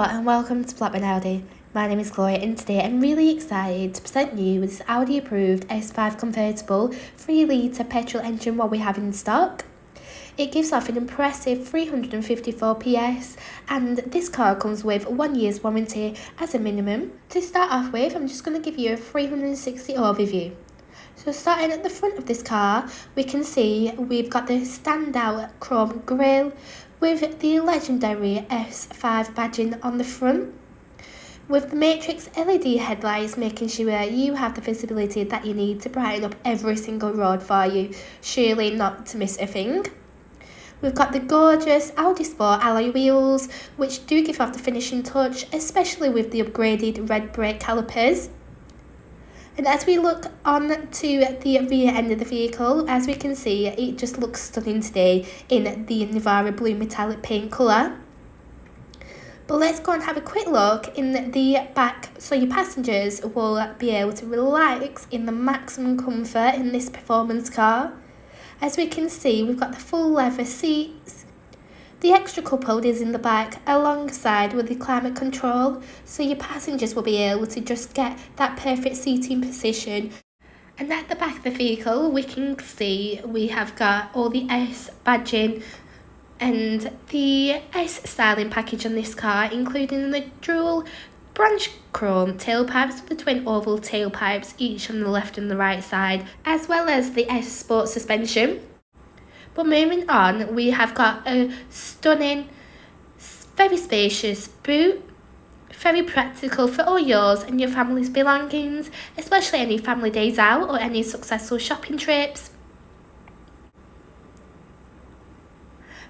Hello and welcome to Blackburn Audi. My name is Chloe and today I'm really excited to present you with this Audi approved S5 convertible 3-litre petrol engine what we have in stock. It gives off an impressive 354 PS and this car comes with 1 year's warranty as a minimum. To start off with, I'm just going to give you a 360 overview. So starting at the front of this car, we can see we've got the standout chrome grille with the legendary S5 badging on the front, with the Matrix LED headlights making sure you have the visibility that you need to brighten up every single road for you, surely not to miss a thing. We've got the gorgeous Audi Sport alloy wheels, which do give off the finishing touch, especially with the upgraded red brake calipers. And as we look on to the rear end of the vehicle, as we can see, it just looks stunning today in the Narrava Blue metallic paint colour. But let's go and have a quick look in the back so your passengers will be able to relax in the maximum comfort in this performance car. As we can see, we've got the full leather seats. The extra cup holders in the back alongside with the climate control, so your passengers will be able to just get that perfect seating position. And at the back of the vehicle we can see we have got all the S badging and the S styling package on this car, including the dual branch chrome tailpipes with the twin oval tailpipes each on the left and the right side, as well as the S Sport suspension. But moving on, we have got a stunning, very spacious boot, very practical for all yours and your family's belongings, especially any family days out or any successful shopping trips.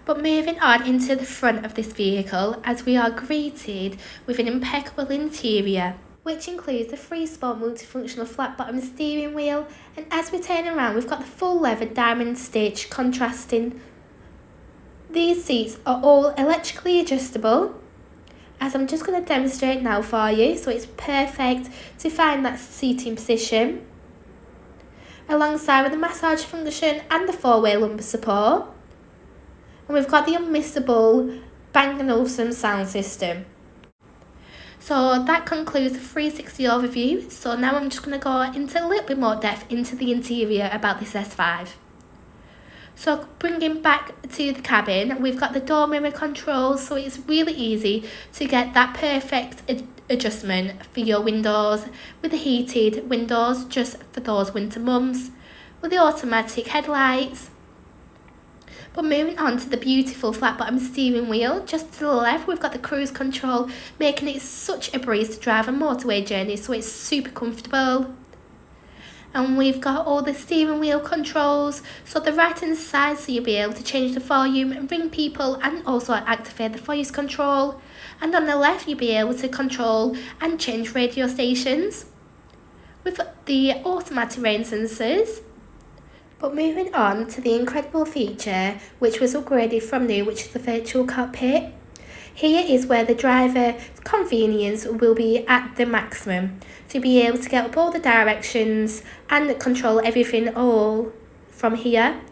But moving on into the front of this vehicle, as we are greeted with an impeccable interior, which includes the 3-sport multifunctional flat bottom steering wheel, and as we turn around we've got the full leather diamond stitch contrasting. These seats are all electrically adjustable, as I'm just going to demonstrate now for you, so it's perfect to find that seating position, alongside with the massage function and the 4-way lumbar support. And we've got the unmissable Bang & Olufsen sound system. So that concludes the 360 overview. So now I'm just going to go into a little bit more depth into the interior about this S5. So bringing back to the cabin, we've got the door mirror controls, so it's really easy to get that perfect adjustment for your windows, with the heated windows just for those winter months, with the automatic headlights. But moving on to the beautiful flat bottom steering wheel, just to the left we've got the cruise control, making it such a breeze to drive on motorway journeys, so it's super comfortable. And we've got all the steering wheel controls, so the right hand side, so you'll be able to change the volume and ring people and also activate the voice control. And on the left you'll be able to control and change radio stations with the automatic rain sensors. But moving on to the incredible feature which was upgraded from new, which is the virtual cockpit. Here is where the driver's convenience will be at the maximum, to be able to get up all the directions and control everything all from here.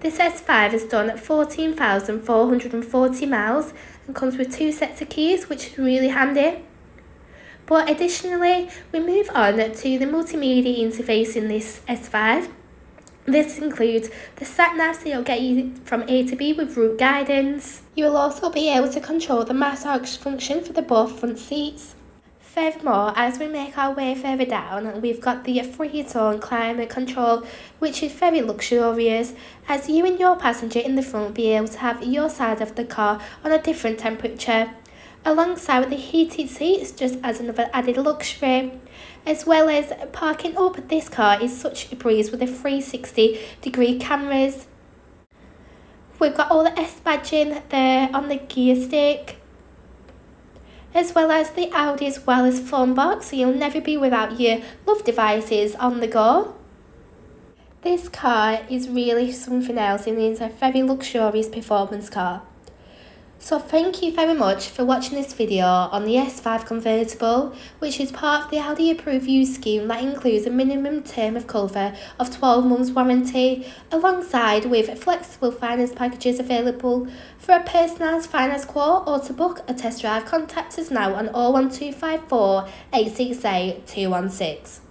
This S5 has done 14,440 miles and comes with 2 sets of keys, which is really handy. But additionally, we move on to the multimedia interface in this S5. This includes the sat-nav, so you'll get you from A to B with route guidance. You will also be able to control the massage function for the both front seats. Furthermore, as we make our way further down, we've got the 3-tone climate control, which is very luxurious, as you and your passenger in the front will be able to have your side of the car on a different temperature, alongside with the heated seats just as another added luxury. As well as parking up this car is such a breeze with the 360-degree cameras. We've got all the S badging there on the gear stick, as well as the Audi's wireless phone box, so you'll never be without your love devices on the go. This car is really something else, and it's a very luxurious performance car. So thank you very much for watching this video on the S5 convertible, which is part of the Audi approved used scheme that includes a minimum term of cover of 12 months warranty, alongside with flexible finance packages available. For a personalised finance quote or to book a test drive, contact us now on 01254 868 216.